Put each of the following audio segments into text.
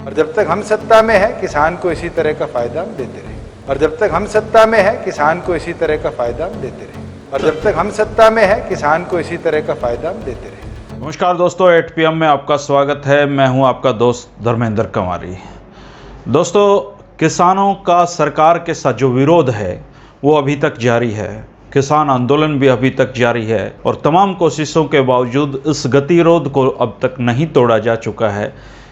और जब तक हम सत्ता में है किसान को इसी तरह का फायदा हम देते रहेंगे। और जब तक हम सत्ता में है किसान को इसी तरह का फायदा हम देते रहेंगे। और जब तक हम सत्ता में है किसान को इसी तरह का फायदा हम देते रहेंगे। नमस्कार दोस्तों, 8 PM में आपका स्वागत है। मैं हूं आपका दोस्त धर्मेंद्र कंवारी। दोस्तों, किसानों का सरकार के साथ जो विरोध है वो अभी तक जारी है। किसान आंदोलन भी अभी तक जारी है और तमाम कोशिशों के बावजूद इस गतिरोध को अब तक नहीं तोड़ा जा चुका है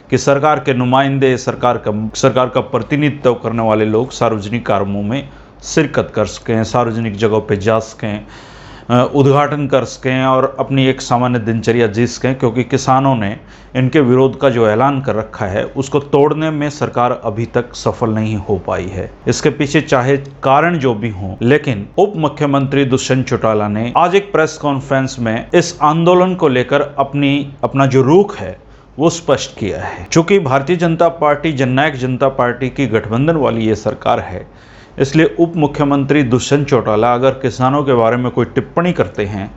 कि सरकार के नुमाइंदे, सरकार का प्रतिनिधित्व करने वाले लोग सार्वजनिक कार्यक्रमों में शिरकत कर सकें, सार्वजनिक जगहों पे जा सकें, उद्घाटन कर सकें और अपनी एक सामान्य दिनचर्या जी सकें, क्योंकि किसानों ने इनके विरोध का जो ऐलान कर रखा है उसको तोड़ने में सरकार अभी तक सफल नहीं हो पाई है। इसके पीछे चाहे कारण जो भी हों, लेकिन उप मुख्यमंत्री दुष्यंत चौटाला ने आज एक प्रेस कॉन्फ्रेंस में इस आंदोलन को लेकर अपना जो रुख है वो स्पष्ट किया है। चूंकि भारतीय जनता पार्टी, जननायक जनता पार्टी की गठबंधन वाली ये सरकार है, इसलिए उप मुख्यमंत्री दुष्यंत चौटाला अगर किसानों के बारे में कोई टिप्पणी करते हैं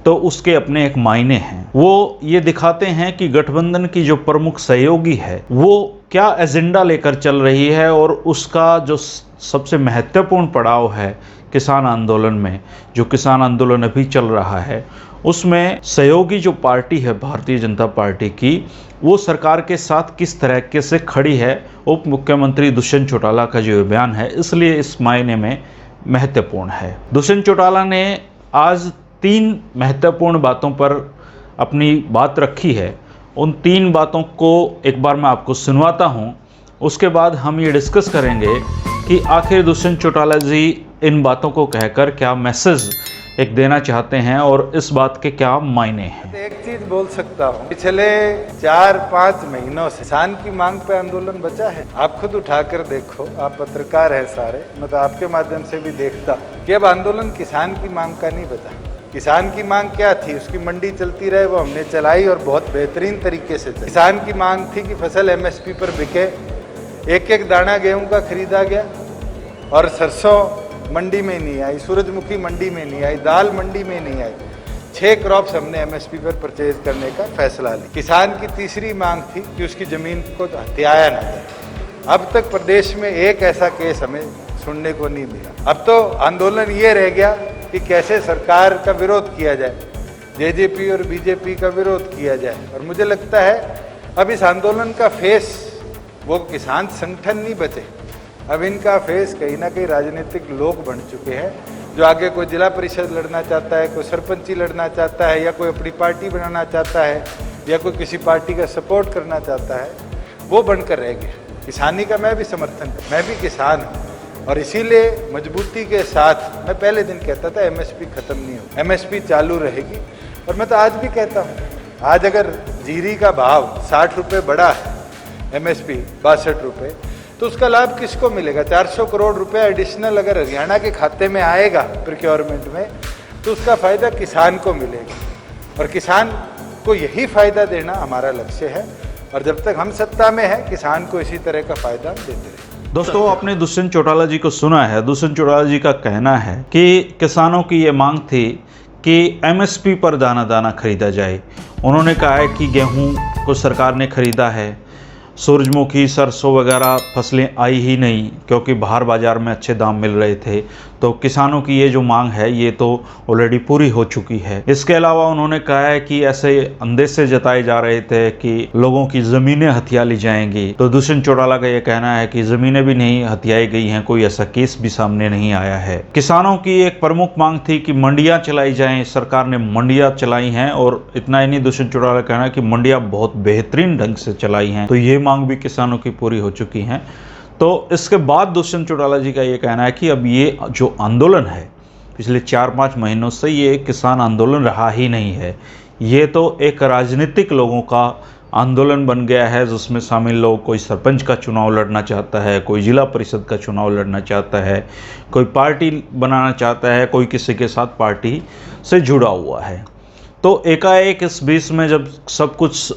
तो उसके अपने एक मायने हैं। वो ये दिखाते हैं कि गठबंधन की जो प्रमुख सहयोगी है वो क्या एजेंडा लेकर चल रही है और उसका जो सबसे महत्वपूर्ण पड़ाव है किसान आंदोलन में, जो किसान आंदोलन अभी चल रहा है, उसमें सहयोगी जो पार्टी है भारतीय जनता पार्टी की, वो सरकार के साथ किस तरीके से खड़ी है। उप मुख्यमंत्री दुष्यंत चौटाला का जो बयान है इसलिए इस मायने में महत्वपूर्ण है। दुष्यंत चौटाला ने आज 3 महत्वपूर्ण बातों पर अपनी बात रखी है। उन 3 बातों को एक बार मैं आपको सुनवाता हूं, उसके बाद हम ये डिस्कस करेंगे कि आखिर दुष्यंत चौटाला जी इन बातों को कहकर क्या मैसेज एक देना चाहते हैं और इस बात के क्या मायने हैं। एक चीज बोल सकता हूँ, पिछले 4-5 महीनों से किसान की मांग पे आंदोलन बचा है। आप खुद उठाकर देखो, आप पत्रकार हैं सारे, मैं तो आपके माध्यम से भी देखता हूँ कि अब आंदोलन किसान की मांग का नहीं बचा। किसान की मांग क्या थी, उसकी मंडी चलती रहे, वो हमने चलाई और बहुत बेहतरीन तरीके से चली। किसान की मांग थी कि फसल MSP पर बिके, एक दाना गेहूं का खरीदा गया और सरसों मंडी में नहीं आई, सूरजमुखी मंडी में नहीं आई, दाल मंडी में नहीं आई। 6 क्रॉप्स हमने MSP पर परचेज करने का फैसला लिया। किसान की तीसरी मांग थी कि उसकी जमीन को हथियाया ना जाए। अब तक प्रदेश में एक ऐसा केस हमें सुनने को नहीं मिला। अब तो आंदोलन ये रह गया कि कैसे सरकार का विरोध किया जाए, JJP और BJP का विरोध किया जाए। और मुझे लगता है अब इस आंदोलन का फेस वो किसान संगठन नहीं बचे, अब इनका फेस कहीं ना कहीं राजनीतिक लोग बन चुके हैं, जो आगे कोई जिला परिषद लड़ना चाहता है, कोई सरपंची लड़ना चाहता है, या कोई अपनी पार्टी बनाना चाहता है, या कोई किसी पार्टी का सपोर्ट करना चाहता है, वो बनकर रह गया। किसानी का मैं भी समर्थन कर, मैं भी किसान हूँ और इसीलिए मजबूती के साथ मैं पहले दिन कहता था MSP खत्म नहीं हो, MSP चालू रहेगी। और मैं तो आज भी कहता हूँ, आज अगर जीरी का भाव 60 रुपये बढ़ा है, MSP 62 रुपये, तो उसका लाभ किसको मिलेगा? 400 करोड़ रुपए एडिशनल अगर हरियाणा के खाते में आएगा प्रोक्योरमेंट में, तो उसका फायदा किसान को मिलेगा और किसान को यही फायदा देना हमारा लक्ष्य है। और जब तक हम सत्ता में है किसान को इसी तरह का फायदा हम देते रहेंगे। दोस्तों, आपने दुष्यंत चौटाला जी को सुना है। दुष्यंत चौटाला जी का कहना है कि किसानों की ये मांग थी कि MSP पर दाना दाना खरीदा जाए। उन्होंने कहा है कि गेहूं को सरकार ने खरीदा है, सूरजमुखी, सरसों वगैरह फसलें आई ही नहीं क्योंकि बाहर बाज़ार में अच्छे दाम मिल रहे थे। तो किसानों की ये जो मांग है ये तो ऑलरेडी पूरी हो चुकी है। इसके अलावा उन्होंने कहा है कि ऐसे अंदेशे जताए जा रहे थे कि लोगों की ज़मीनें हथिया ली जाएंगी। तो दुष्यंत चौटाला का ये कहना है कि ज़मीनें भी नहीं हथियाई गई हैं, कोई ऐसा केस भी सामने नहीं आया है। किसानों की एक प्रमुख मांग थी कि मंडियाँ चलाई जाएँ, सरकार ने मंडियाँ चलाई हैं और इतना ही नहीं, दुष्यंत चौटाला का कहना है कि मंडियाँ बहुत बेहतरीन ढंग से चलाई हैं। तो ये मांग भी किसानों की पूरी हो चुकी हैं। तो इसके बाद दुष्यंत चौटाला जी का ये कहना है कि अब ये जो आंदोलन है पिछले 4-5 महीनों से, ये किसान आंदोलन रहा ही नहीं है, ये तो एक राजनीतिक लोगों का आंदोलन बन गया है, जिसमें शामिल लोग, कोई सरपंच का चुनाव लड़ना चाहता है, कोई जिला परिषद का चुनाव लड़ना चाहता है, कोई पार्टी बनाना चाहता है, कोई किसी के साथ पार्टी से जुड़ा हुआ है। तो एकाएक इस बीच में जब सब कुछ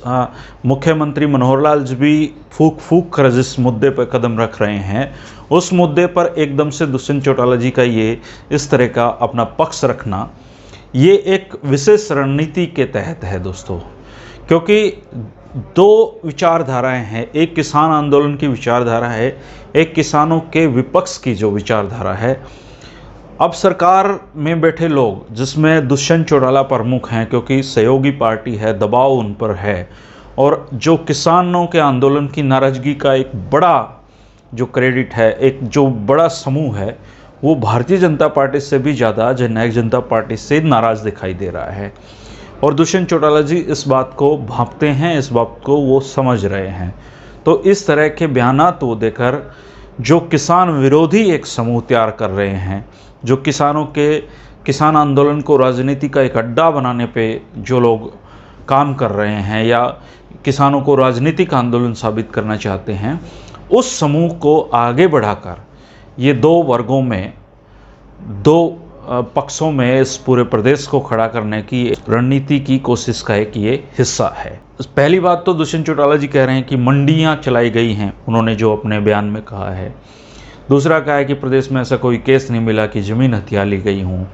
मुख्यमंत्री मनोहर लाल जी भी फूक कर जिस मुद्दे पर कदम रख रहे हैं, उस मुद्दे पर एकदम से दुष्यंत चौटाला जी का ये इस तरह का अपना पक्ष रखना, ये एक विशेष रणनीति के तहत है दोस्तों। क्योंकि दो विचारधाराएं हैं, एक किसान आंदोलन की विचारधारा है, एक किसानों के विपक्ष की जो विचारधारा है। अब सरकार में बैठे लोग, जिसमें दुष्यंत चौटाला प्रमुख हैं क्योंकि सहयोगी पार्टी है, दबाव उन पर है, और जो किसानों के आंदोलन की नाराज़गी का एक बड़ा जो क्रेडिट है, एक जो बड़ा समूह है, वो भारतीय जनता पार्टी से भी ज़्यादा जननायक जनता पार्टी से नाराज़ दिखाई दे रहा है। और दुष्यंत चौटाला जी इस बात को भांपते हैं, इस बात को वो समझ रहे हैं। तो इस तरह के बयानात वो देकर जो किसान विरोधी एक समूह तैयार कर रहे हैं, जो किसान आंदोलन को राजनीति का एक अड्डा बनाने पे जो लोग काम कर रहे हैं या किसानों को राजनीतिक आंदोलन साबित करना चाहते हैं, उस समूह को आगे बढ़ाकर ये दो वर्गों में, दो पक्षों में इस पूरे प्रदेश को खड़ा करने की रणनीति की कोशिश का एक ये हिस्सा है। पहली बात तो दुष्यंत चौटाला जी कह रहे हैं कि मंडियां चलाई गई हैं, उन्होंने जो अपने बयान में कहा है। दूसरा कहा है कि प्रदेश में ऐसा कोई केस नहीं मिला कि ज़मीन हथिया ली गई हूँ।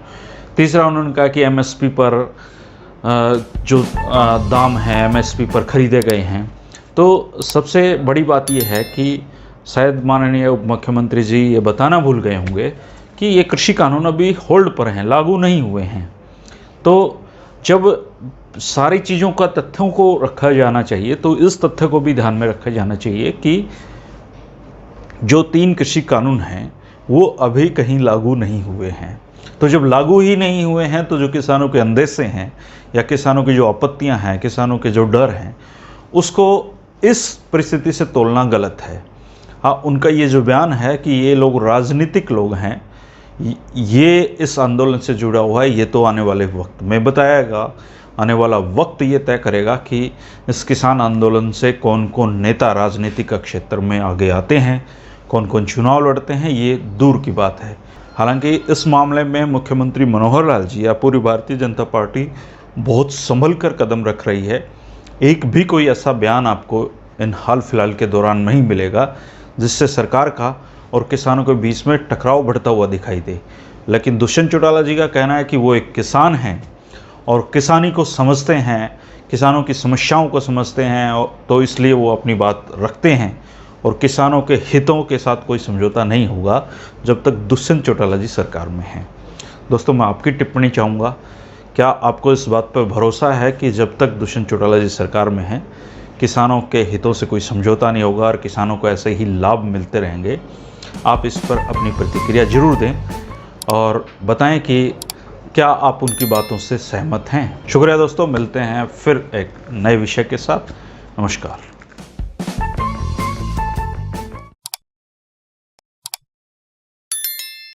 तीसरा उन्होंने कहा कि एमएसपी पर जो दाम है, एमएसपी पर खरीदे गए हैं। तो सबसे बड़ी बात यह है कि शायद माननीय उप मुख्यमंत्री जी ये बताना भूल गए होंगे कि ये कृषि कानून अभी होल्ड पर हैं, लागू नहीं हुए हैं। तो जब सारी चीज़ों का तथ्यों को रखा जाना चाहिए, तो इस तथ्य को भी ध्यान में रखा जाना चाहिए कि जो 3 कृषि कानून हैं वो अभी कहीं लागू नहीं हुए हैं। तो जब लागू ही नहीं हुए हैं, तो जो किसानों के अंदेशे हैं या किसानों की जो आपत्तियां हैं, किसानों के जो डर हैं, उसको इस परिस्थिति से तोलना गलत है। हाँ, उनका ये जो बयान है कि ये लोग राजनीतिक लोग हैं, ये इस आंदोलन से जुड़ा हुआ है, ये तो आने वाले वक्त में बताएगा। आने वाला वक्त ये तय करेगा कि इस किसान आंदोलन से कौन कौन नेता राजनीतिक क्षेत्र में आगे आते हैं, कौन कौन चुनाव लड़ते हैं, ये दूर की बात है। हालांकि इस मामले में मुख्यमंत्री मनोहर लाल जी या पूरी भारतीय जनता पार्टी बहुत संभल कर कदम रख रही है। एक भी कोई ऐसा बयान आपको इन हाल फिलहाल के दौरान नहीं मिलेगा जिससे सरकार का और किसानों के बीच में टकराव बढ़ता हुआ दिखाई दे। लेकिन दुष्यंत चौटाला जी का कहना है कि वो एक किसान हैं और किसानी को समझते हैं, किसानों की समस्याओं को समझते हैं, और तो इसलिए वो अपनी बात रखते हैं और किसानों के हितों के साथ कोई समझौता नहीं होगा जब तक दुष्यंत चौटाला जी सरकार में हैं। दोस्तों, मैं आपकी टिप्पणी चाहूँगा, क्या आपको इस बात पर भरोसा है कि जब तक दुष्यंत चौटाला जी सरकार में हैं, किसानों के हितों से कोई समझौता नहीं होगा और किसानों को ऐसे ही लाभ मिलते रहेंगे? आप इस पर अपनी प्रतिक्रिया जरूर दें और बताएं कि क्या आप उनकी बातों से सहमत हैं। शुक्रिया दोस्तों, मिलते हैं फिर एक नए विषय के साथ। नमस्कार।